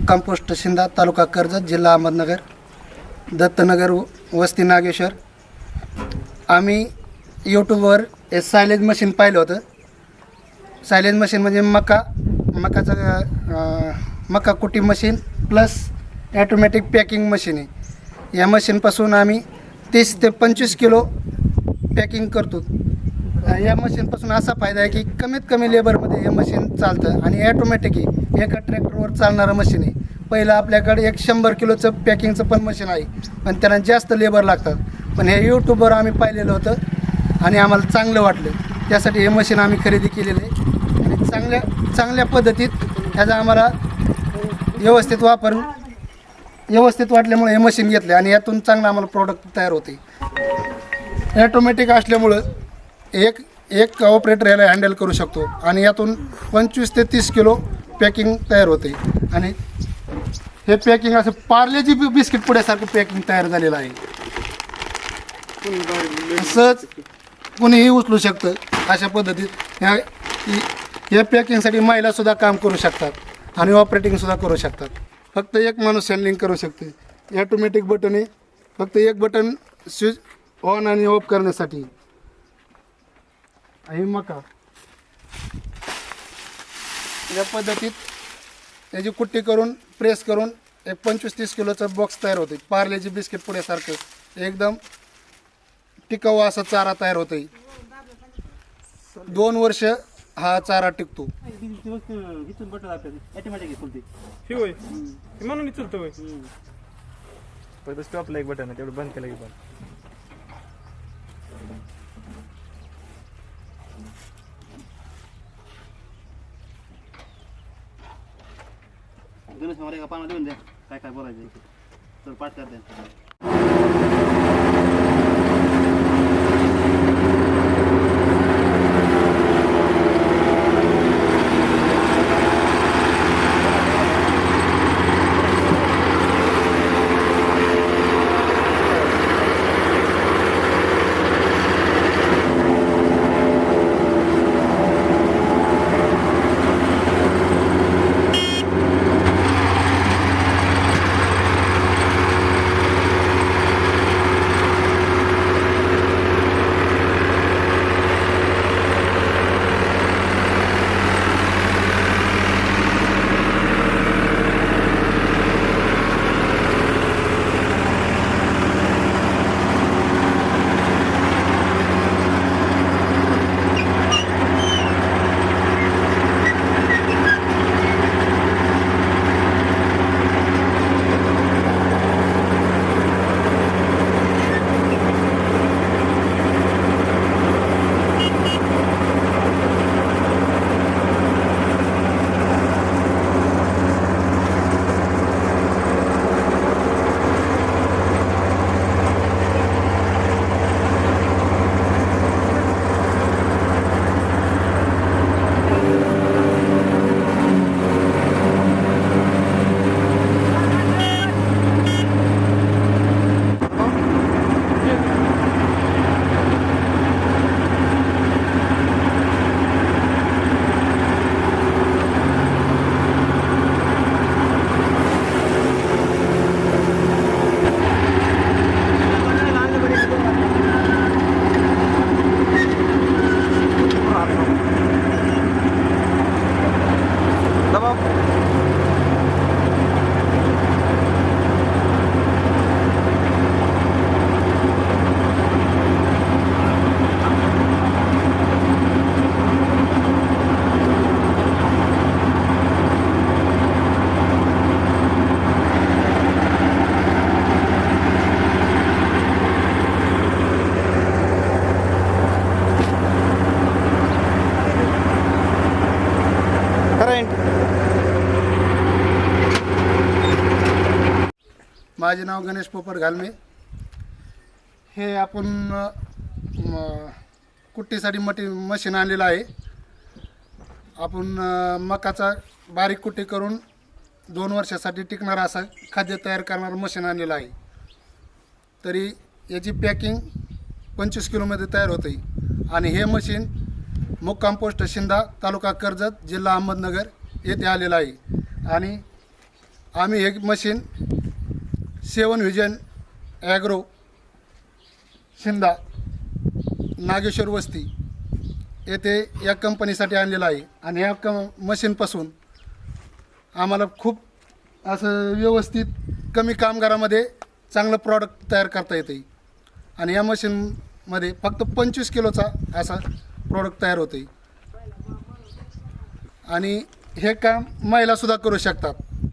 Compost शिंदा, तालुका कर्जत, जिल्हा अहमदनगर, दत्तनगर, वस्ती नागेश्वर. आम्ही यूट्यूबवर हे सायलेज मशीन पाहिलं होतं. सायलेज मशीन म्हणजे मका कुटी machine plus automatic packing machine आहे. या मशीनपासून आम्ही 30 ते 25 किलो पॅकिंग करतो. या मशीनपासून असा फायदा आहे की कमीत कमी लेबरमध्ये हे मशीन चालतं आणि ॲटोमॅटिक आहे. एका ट्रॅक्टरवर चालणारं मशीन आहे. पहिलं आपल्याकडे 100 किलोचं पॅकिंगचं पण मशीन आहे, पण त्याला जास्त लेबर लागतात. पण हे यूट्यूबवर आम्ही पाहिलेलं होतं आणि आम्हाला चांगलं वाटलं. त्यासाठी हे मशीन आम्ही खरेदी केलेलं आहे आणि चांगल्या पद्धतीत ह्याचा आम्हाला व्यवस्थित वाटल्यामुळे हे मशीन घेतले आणि यातून चांगलं आम्हाला प्रोडक्ट तयार होते. ॲटोमॅटिक असल्यामुळं एक ऑपरेटर याला हँडल करू शकतो आणि यातून 25 ते 30 किलो पॅकिंग तयार होते. आणि हे पॅकिंग असं पार्लेजी बिस्किट पुड्यासारखं पॅकिंग तयार झालेलं आहे. सहज कोणीही उचलू शकतं. अशा पद्धतीत या पॅकिंगसाठी महिलासुद्धा काम करू शकतात आणि ऑपरेटिंगसुद्धा करू शकतात. फक्त एक माणूस हँडलिंग करू शकते. ॲटोमॅटिक बटन आहे, फक्त एक बटन स्विच ऑन आणि ऑफ करण्यासाठी. आणि मका या पद्धतीत त्याची कुट्टी करून प्रेस करून एक 25-30 किलोचं बॉक्स तयार होते. पार्लेजी बिस्किट पुड्यासारखं एकदम टिकाऊ असा चारा तयार होते. 2 वर्ष हा चारा टिकतो. स्टॉपला एक बटन आहे, तेवढं बंद केलं की बंद. गणेश मला एका पाना देऊन द्या, काय काय बोलायचं तर पाठ करते. माझे नाव गणेश पोपट घालमे. हे आपण कुट्टीसाठी मशीन आणलेलं आहे. आपण मकाचा बारीक कुट्टी करून 2 वर्षासाठी टिकणारा असा खाद्य तयार करणारं मशीन आणलेलं आहे. तरी याची पॅकिंग 25 किलोमध्ये तयार होते. आणि हे मशीन मुक्काम पोस्ट शिंदा, तालुका कर्जत, जिल्हा अहमदनगर येथे आलेलं आहे. आणि आम्ही हे मशीन 7 व्हिजन ॲग्रो शिंदा नागेश्वर वस्ती येथे या कंपनीसाठी आणलेलं आहे. आणि या मशीनपासून आम्हाला खूप असं व्यवस्थित कमी कामगारामध्ये चांगलं प्रॉडक्ट तयार करता येते. आणि या मशीनमध्ये फक्त 25 किलोचा असा प्रॉडक्ट तयार होते. आणि हे काम महिलासुद्धा करू शकतात.